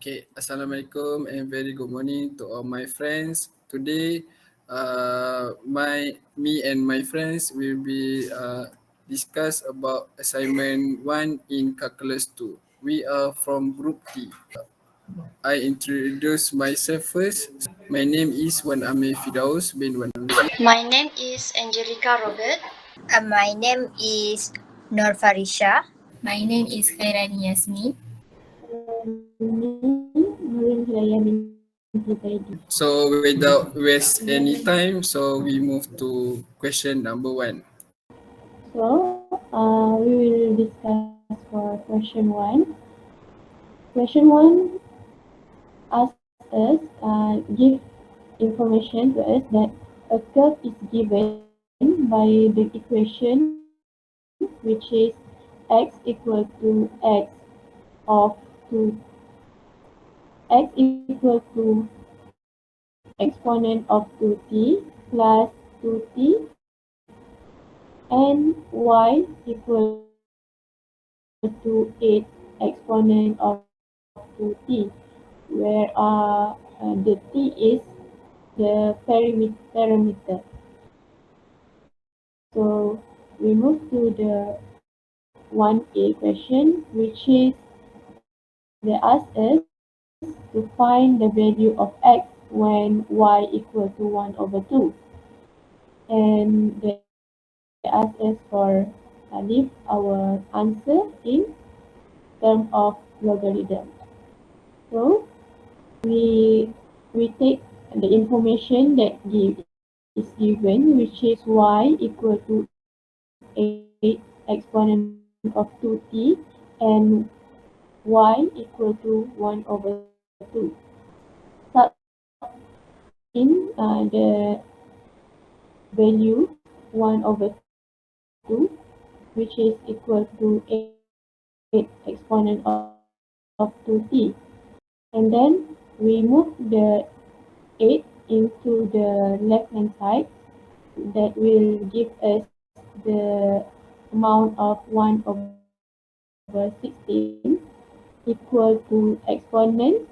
Okay, Assalamualaikum and very good morning to all my friends. Today, me and my friends will be discuss about assignment 1 in calculus 2. We are from group T. I introduce myself first. My name is Wan Amir Fidaus bin Wan Amir. My name is Angelica Robert. My name is Nur Farisha. My name is Khairani Yasmin. So without waste any time, so we move to question number 1. So, we will discuss for question 1. Question 1 asks us, give information to us that a curve is given by the equation which is x equal to x of 2 x equal to exponent of 2t plus 2t and y equal to 8 exponent of 2t, where the t is the parameter. So we move to the 1a question, which is they ask us to find the value of x when y equal to 1 over 2. And they ask us for leave our answer in terms of logarithm. So we take the information that is given, which is y equal to 8 exponent of 2t and y equal to 1 over 2. Sub in the value 1 over 2, which is equal to 8 exponent of 2t. And then we move the 8 into the left hand side. That will give us the amount of 1 over 16 equal to exponent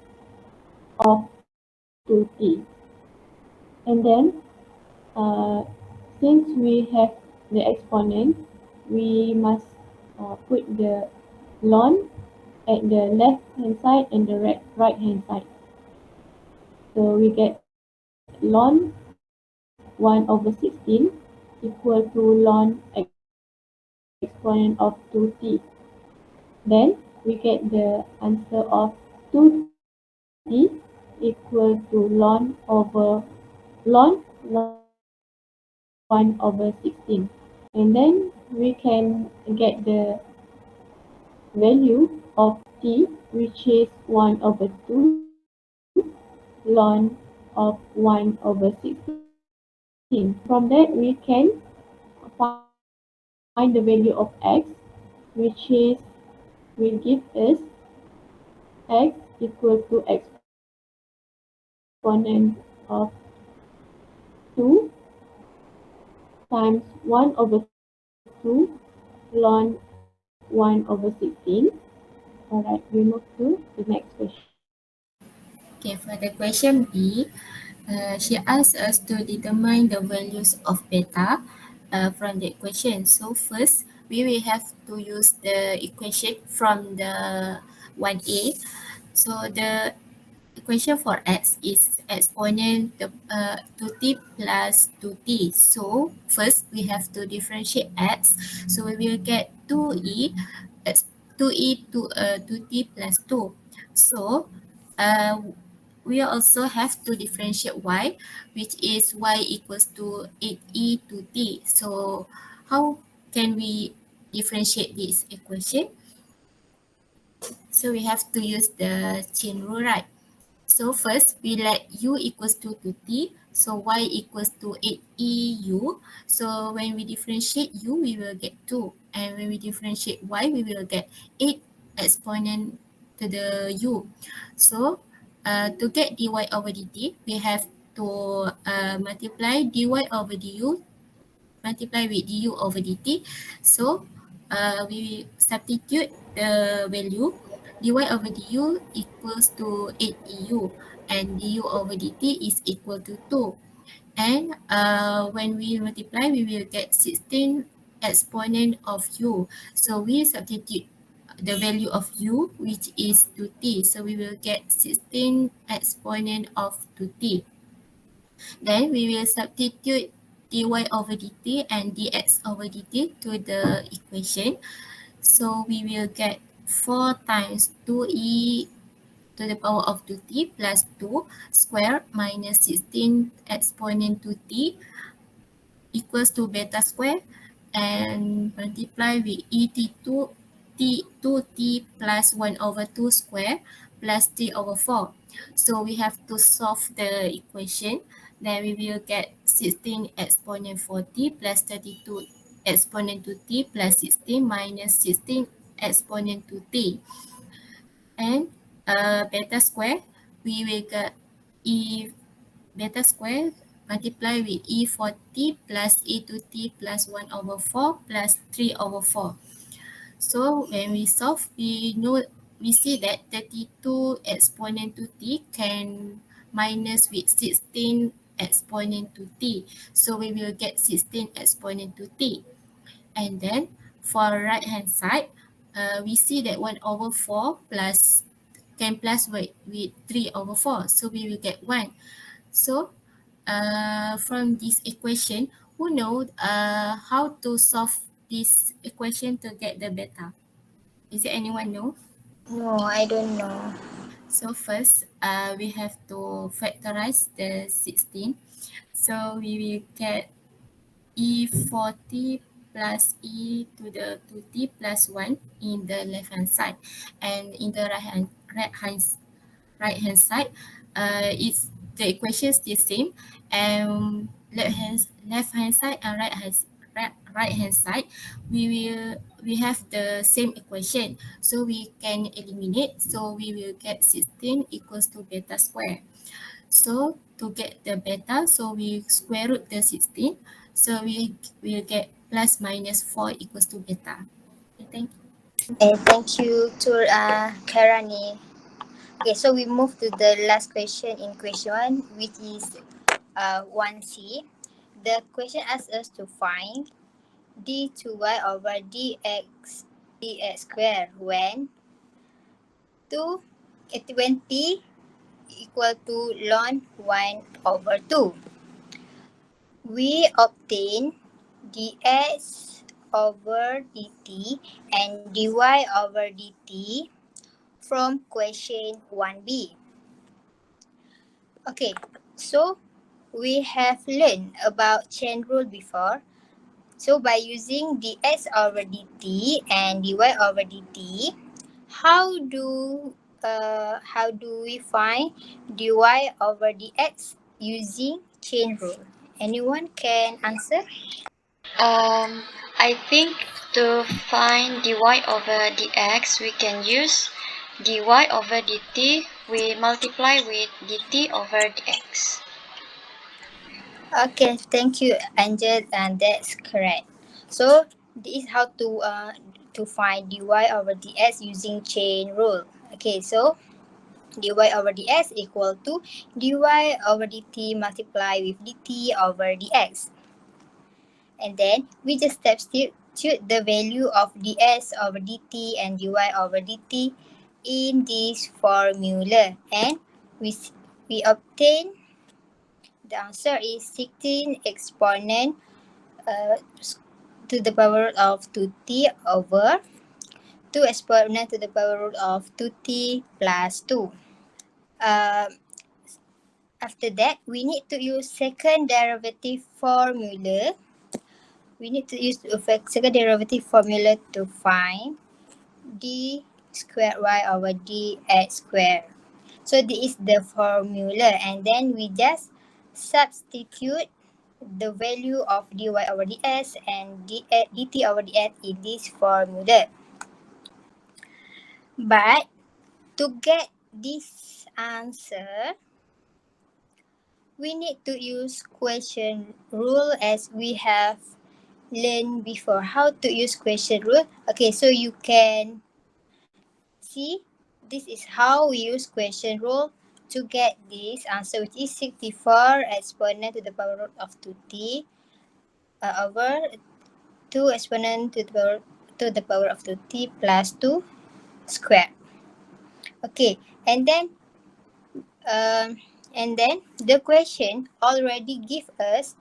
of 2t. And then since we have the exponent, we must put the ln at the left hand side and the right hand side. So we get ln 1 over 16 equal to ln exponent of 2t. Then we get the answer of 2t equal to ln 1 over 16. And then we can get the value of t, which is 1 over 2 ln of 1 over 16. From that, we can find the value of x, which is will give us x equal to exponent of 2 times 1 over 2 ln 1 over 16. Alright, we move to the next question. Okay, for the question B, she asked us to determine the values of beta from the equation. So first, we will have to use the equation from the 1a. So the equation for x is exponent 2t plus 2t. So first, we have to differentiate x. So we will get 2e to 2t plus 2. So we also have to differentiate y, which is y equals to 8e to t. So how can we differentiate this equation? So we have to use the chain rule, right? So first, we let u equals to 2t. So y equals to 8eu. So when we differentiate u, we will get 2. And when we differentiate y, we will get 8 exponent to the u. So to get dy over dt, we have to multiply dy over du, multiply with du over dt. So we substitute the value. dy over du equals to 8 du, and du over dt is equal to 2. And when we multiply, we will get 16 exponent of u. So we substitute the value of u, which is 2t. So we will get 16 exponent of 2t. Then we will substitute dy over dt and dx over dt to the equation. So we will get 4 times 2e to the power of 2t plus 2 square minus 16 exponent 2t equals to beta square, and multiply with et2 2t plus 1 over 2 square plus 3 over 4. So we have to solve the equation. Then we will get 16 exponent 4t plus 32 exponent 2t plus 16 minus 16 exponent 2t. And beta square, we will get e beta square multiply with e4t plus e2t plus 1 over 4 plus 3 over 4. So when we solve, we see that 32 exponent 2t can minus with 16 exponent 2t. So we will get 16 exponent 2t. And then for right hand side, we see that 1 over 4 plus can plus with 3 over 4. So we will get 1. So from this equation, who knows how to solve this equation to get the beta? Is there anyone know? No, I don't know. So first, we have to factorize the 16. So we will get e40 plus e to the 2t plus 1 in the left hand side, and in the right hand side, it's the equation is the same, and left hand side and right hand side, we have the same equation, so we can eliminate. So we will get 16 equals to beta square. So to get the beta, so we square root the 16, so we will get plus minus 4 equals to beta. Okay, thank you. Thank you to Karani. Okay, so we move to the last question in question 1, which is 1c. The question asks us to find d2y over dx squared when when t equal to ln 1 over 2. We obtain dx over dt and dy over dt from question 1b. Okay, so we have learned about chain rule before. So by using dx over dt and dy over dt, how do we find dy over dx using chain rule? Anyone can answer? I think to find dy over dx, we can use dy over dt. We multiply with dt over dx. Okay, thank you, Angel, and that's correct. So this is how to find dy over dx using chain rule. Okay, so dy over dx equal to dy over dt multiply with dt over dx. And then we just substitute the value of ds over dt and dy over dt in this formula, and we obtain the answer is 16 exponent to the power root of 2t over 2 exponent to the power root of 2t plus 2. After that, we need to use second derivative formula. We need to use second derivative formula to find d squared y over dx squared. So this is the formula, and then we just substitute the value of dy over ds and dt over dx in this formula. But to get this answer, we need to use question rule as we have learned before. How to use question rule? Okay, so you can see this is how we use question rule to get this answer, which is 64 exponent to the power of 2t over 2 exponent to the power of 2t plus 2 square. Okay, um, and then the question already give us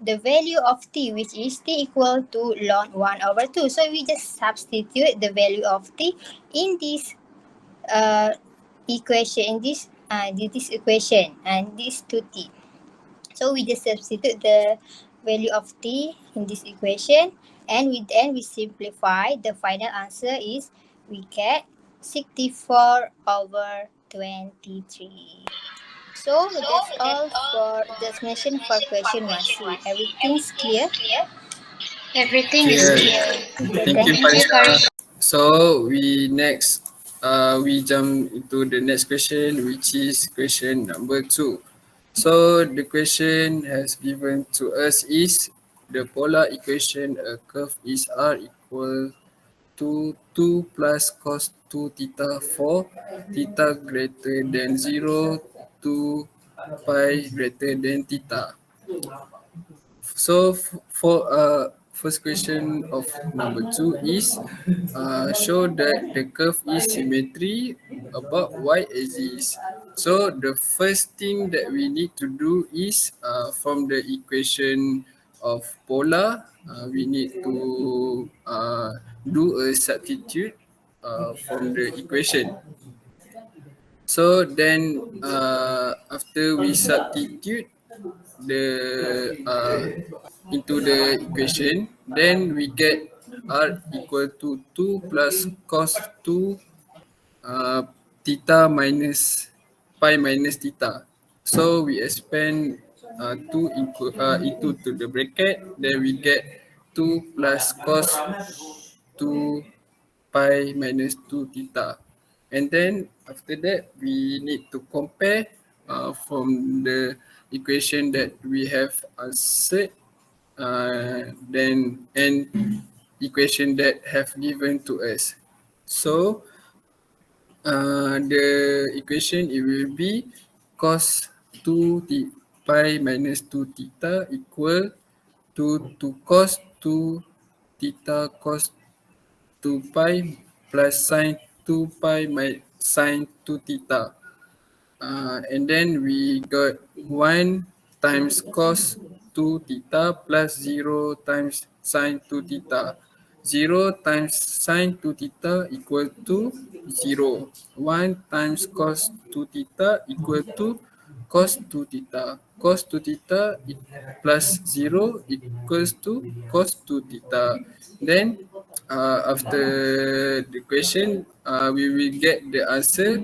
the value of t, which is t equal to ln 1 over 2. So we just substitute the value of t in this equation, in this equation, and this 2t. So we just substitute the value of t in this equation, and we simplify. The final answer is we get 64 over 23. So that's all for the explanation for question 1C. Everything's clear? Everything is Clear. clear. Okay, Thank you, Thank you, Farisha. Faris. So we jump into the next question, which is question number 2. So the question has given to us is the polar equation a curve is r equal to 2 plus cos 2 theta for theta greater than 0 to pi greater than theta. So for first question of number 2 is show that the curve is symmetry about y axis. So the first thing that we need to do is from the equation of polar, we need to do a substitute from the equation. So then after we substitute the into the equation, then we get r equal to 2 plus cos 2 theta minus pi minus theta. So we expand 2 into to the bracket, then we get 2 plus cos 2 pi minus 2 theta. And then after that, we need to compare from the equation that we have answered, then and equation that have given to us. So the equation it will be cos 2 pi minus 2 theta equal to cos 2 theta cos 2 pi plus sin 2 pi sin 2 theta. And then we got 1 times cos 2 theta plus 0 times sin 2 theta. 0 times sin 2 theta equal to 0. 1 times cos 2 theta equal to cos 2 theta. Cos 2 theta plus 0 equals to cos 2 theta. Then after the question, we will get the answer.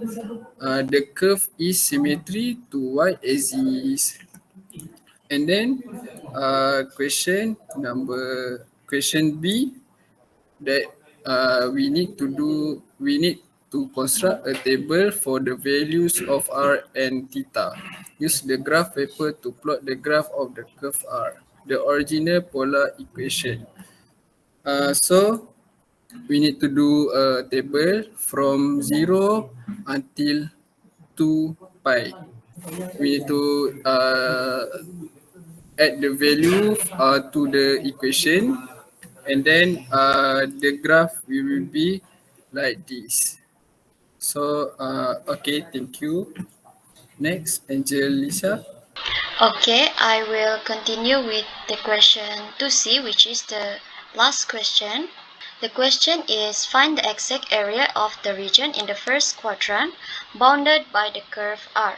The curve is symmetry to y axis. And then question B, that we need to construct a table for the values of r and theta. Use the graph paper to plot the graph of the curve r, the original polar equation. So we need to do a table from 0 until 2 pi. We need to add the value to the equation, and then the graph will be like this. So okay, thank you. Next, Angelisa. Okay, I will continue with the question 2C, which is the last question. The question is find the exact area of the region in the first quadrant bounded by the curve R.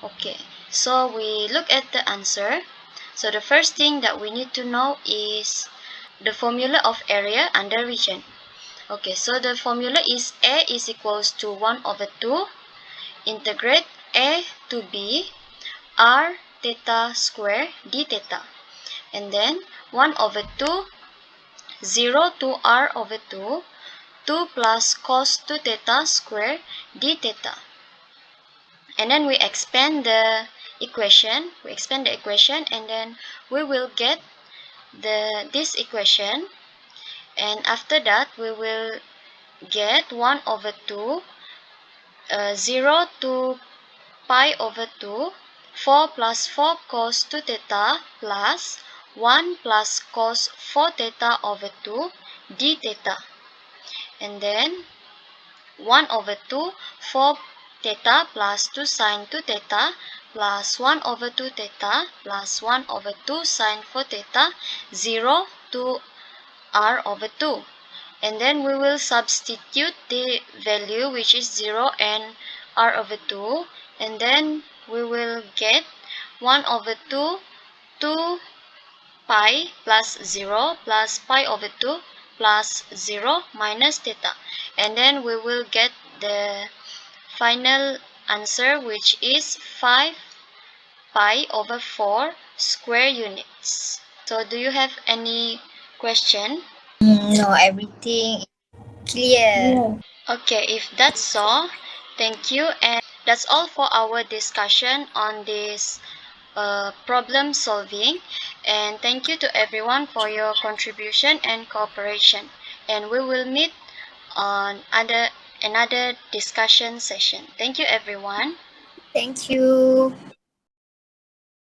Okay, so we look at the answer. So the first thing that we need to know is the formula of area under region. Okay, so the formula is A is equals to 1 over 2 integrate A to B r theta square d theta, and then 1 over 2 0 to r over 2 2 plus cos 2 theta square d theta, and then we expand the equation, and then we will get this equation, and after that we will get 1 over 2 0 to pi over 2, 4 plus 4 cos 2 theta plus 1 plus cos 4 theta over 2 d theta. And then 1 over 2, 4 theta plus 2 sine 2 theta plus 1 over 2 theta plus 1 over 2 sine 4 theta, 0 to r over 2. And then we will substitute the value which is 0 and r over 2, and then we will get 1 over 2 2 pi plus 0 plus pi over 2 plus 0 minus theta, and then we will get the final answer which is 5 pi over 4 square units. So do you have any question? No, everything is clear. Yes. Okay, if that's all, thank you. And that's all for our discussion on this problem solving. And thank you to everyone for your contribution and cooperation. And we will meet on another discussion session. Thank you, everyone. Thank you.